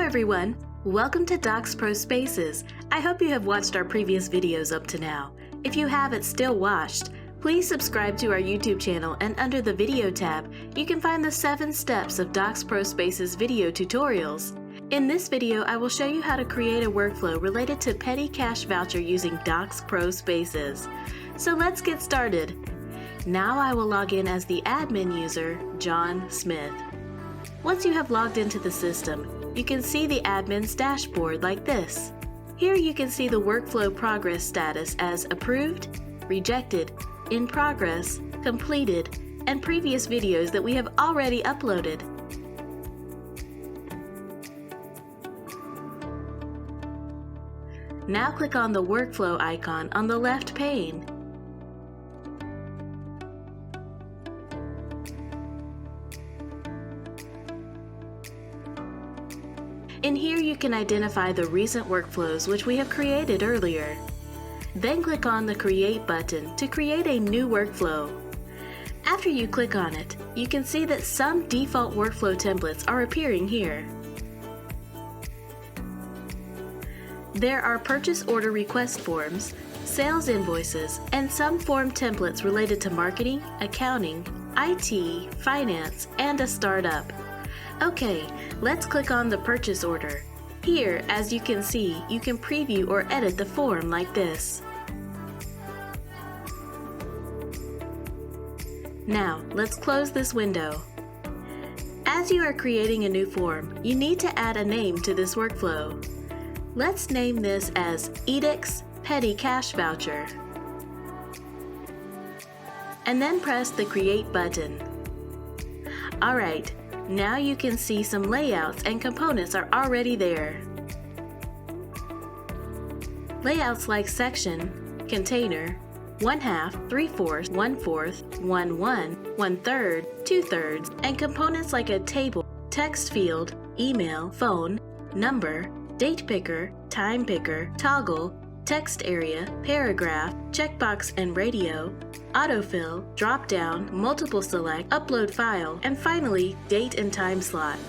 everyone! Welcome to Doxpro Spaces. I hope you have watched our previous videos up to now. If you haven't still watched, please subscribe to our YouTube channel, and under the Video tab, you can find the 7 steps of Doxpro Spaces video tutorials. In this video, I will show you how to create a workflow related to petty cash voucher using Doxpro Spaces. So let's get started. Now I will log in as the admin user, John Smith. Once you have logged into the system, you can see the admin's dashboard like this. Here you can see the workflow progress status as approved, rejected, in progress, completed, and previous videos that we have already uploaded. Now click on the workflow icon on the left pane. In here you can identify the recent workflows which we have created earlier. Then click on the Create button to create a new workflow. After you click on it, you can see that some default workflow templates are appearing here. There are purchase order request forms, sales invoices, and some form templates related to marketing, accounting, IT, finance, and a startup. Okay, let's click on the purchase order. Here, as you can see, you can preview or edit the form like this. Now, let's close this window. As you are creating a new form, you need to add a name to this workflow. Let's name this as Edict's Petty Cash Voucher. And then press the Create button. Alright. Now you can see some layouts and components are already there. Layouts like section, container, 1/2, 3/4, 1/4, 1/1, 1/3, 2/3, and components like a table, text field, email, phone, number, date picker, time picker, toggle, text area, paragraph, checkbox and radio, autofill, drop-down, multiple select, upload file, and finally, date and time slot.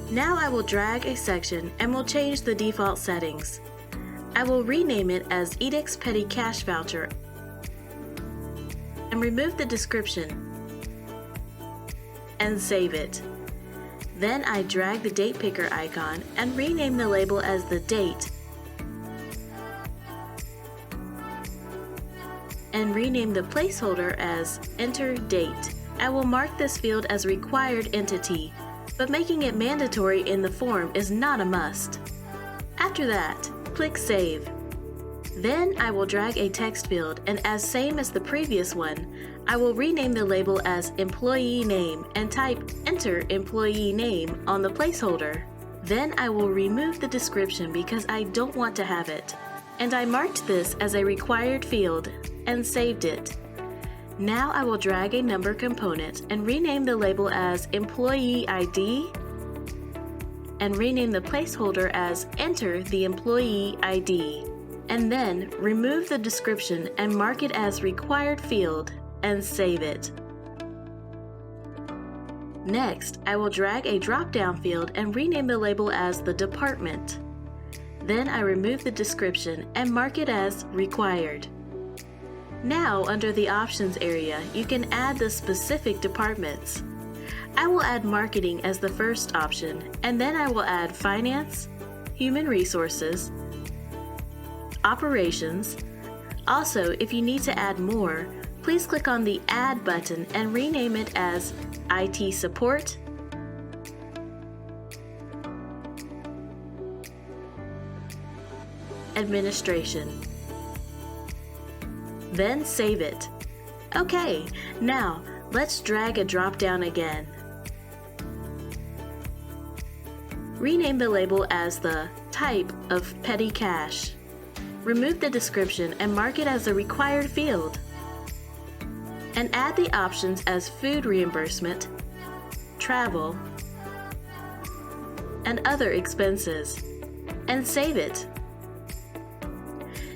Now I will drag a section and will change the default settings. I will rename it as Edict's Petty Cash Voucher and remove the description and save it. Then I drag the date picker icon and rename the label as the date and rename the placeholder as Enter Date. I will mark this field as required entity, but making it mandatory in the form is not a must. After that, click Save. Then I will drag a text field, and as same as the previous one, I will rename the label as Employee Name and type Enter Employee Name on the placeholder. Then I will remove the description because I don't want to have it, and I marked this as a required field and saved it. Now I will drag a number component and rename the label as Employee ID and rename the placeholder as Enter the Employee ID, and then remove the description and mark it as required field and save it. Next, I will drag a drop-down field and rename the label as the department. Then I remove the description and mark it as required. Now, under the Options area, you can add the specific departments. I will add Marketing as the first option, and then I will add Finance, Human Resources, Operations. Also, if you need to add more, please click on the Add button and rename it as IT Support, Administration. Then save it. Okay, now let's drag a drop down again. Rename the label as the Type of Petty Cash. Remove the description and mark it as a required field. And add the options as food reimbursement, travel, and other expenses. And save it.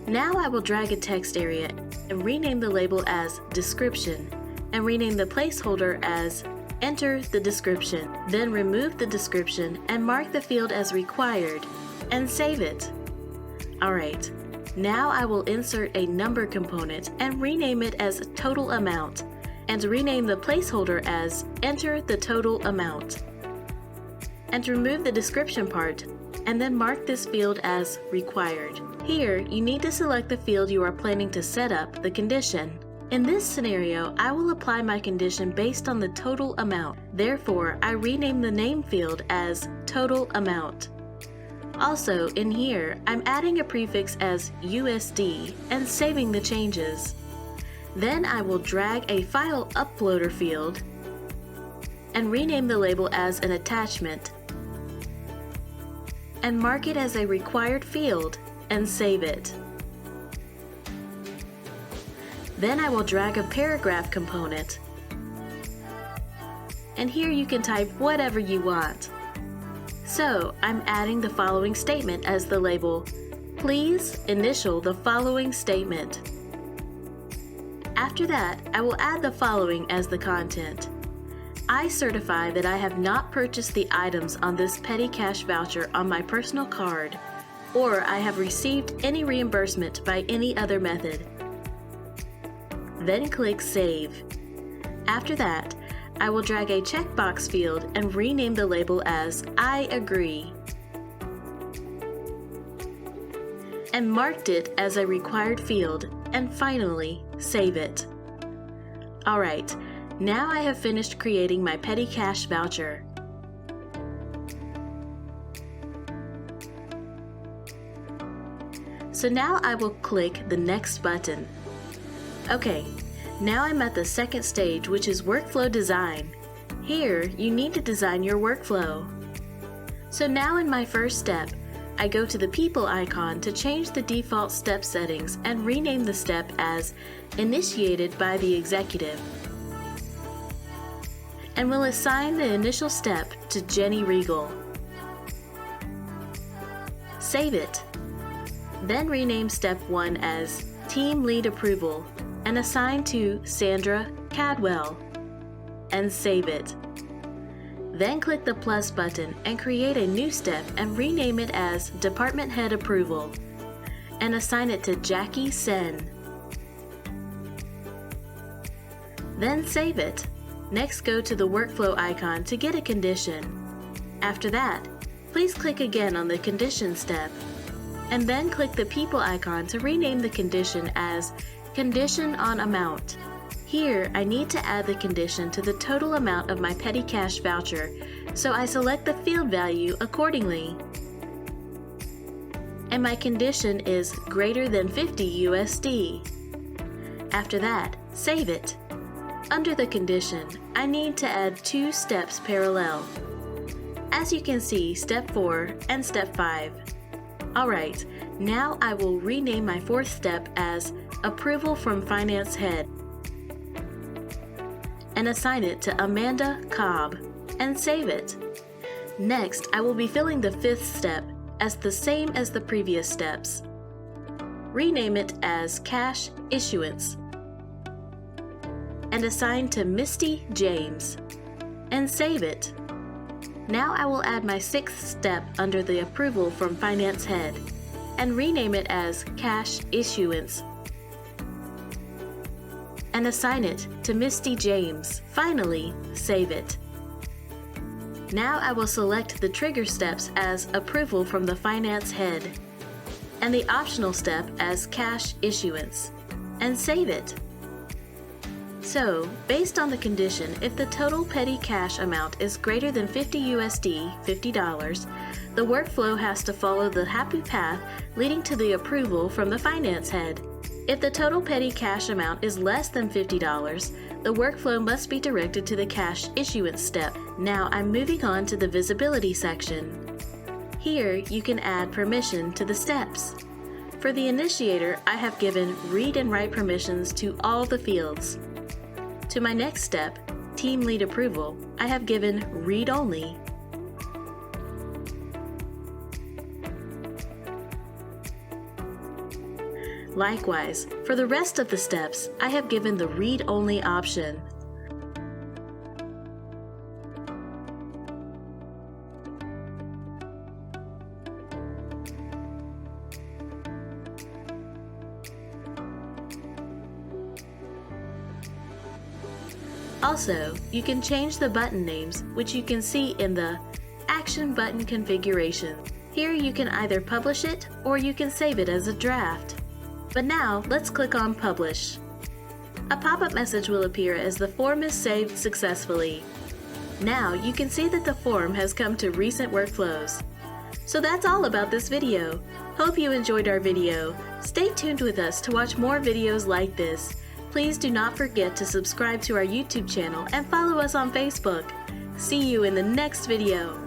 Now I will drag a text area and rename the label as Description and rename the placeholder as enter the description. Then remove the description and mark the field as required and save it. Alright, now I will insert a number component and rename it as total amount, and rename the placeholder as enter the total amount. And remove the description part, and then mark this field as required. Here, you need to select the field you are planning to set up the condition. In this scenario, I will apply my condition based on the total amount. Therefore, I rename the name field as total amount. Also, in here, I'm adding a prefix as USD and saving the changes. Then I will drag a file uploader field and rename the label as an attachment and mark it as a required field and save it. Then I will drag a paragraph component, and here you can type whatever you want. So I'm adding the following statement as the label. Please initial the following statement. After that, I will add the following as the content. I certify that I have not purchased the items on this petty cash voucher on my personal card, or I have received any reimbursement by any other method. Then click Save. After that, I will drag a checkbox field and rename the label as I agree, and marked it as a required field, and finally save it. Alright, now I have finished creating my petty cash voucher. So now I will click the next button. Okay, now I'm at the second stage, which is workflow design. Here, you need to design your workflow. So now in my first step, I go to the people icon to change the default step settings and rename the step as initiated by the executive. And will assign the initial step to Jenny Regal. Save it. Then rename step 1 as Team Lead Approval and assign to Sandra Cadwell, and save it. Then click the plus button and create a new step and rename it as Department Head Approval and assign it to Jackie Sen. Then save it. Next, go to the workflow icon to get a condition. After that, please click again on the condition step, and then click the people icon to rename the condition as Condition on Amount. Here, I need to add the condition to the total amount of my petty cash voucher, so I select the field value accordingly. And my condition is greater than 50 USD. After that, save it. Under the condition, I need to add 2 steps parallel. As you can see, step 4 and step 5. Alright, now I will rename my 4th step as Approval from Finance Head and assign it to Amanda Cobb and save it. Next, I will be filling the 5th step as the same as the previous steps. Rename it as Cash Issuance and assign to Misty James and save it. Now I will add my 6th step under the Approval from Finance Head and rename it as Cash Issuance and assign it to Misty James. Finally, save it. Now I will select the trigger steps as Approval from the Finance Head and the optional step as Cash Issuance and save it. So, based on the condition, if the total petty cash amount is greater than 50 USD, $50, the workflow has to follow the happy path leading to the approval from the finance head. If the total petty cash amount is less than $50, the workflow must be directed to the cash issuance step. Now I'm moving on to the visibility section. Here you can add permission to the steps. For the initiator, I have given read and write permissions to all the fields. To my next step, Team Lead Approval, I have given read only. Likewise, for the rest of the steps, I have given the read only option. Also, you can change the button names, which you can see in the Action Button Configuration. Here you can either publish it or you can save it as a draft. But now, let's click on Publish. A pop-up message will appear as the form is saved successfully. Now you can see that the form has come to recent workflows. So that's all about this video. Hope you enjoyed our video. Stay tuned with us to watch more videos like this. Please do not forget to subscribe to our YouTube channel and follow us on Facebook. See you in the next video.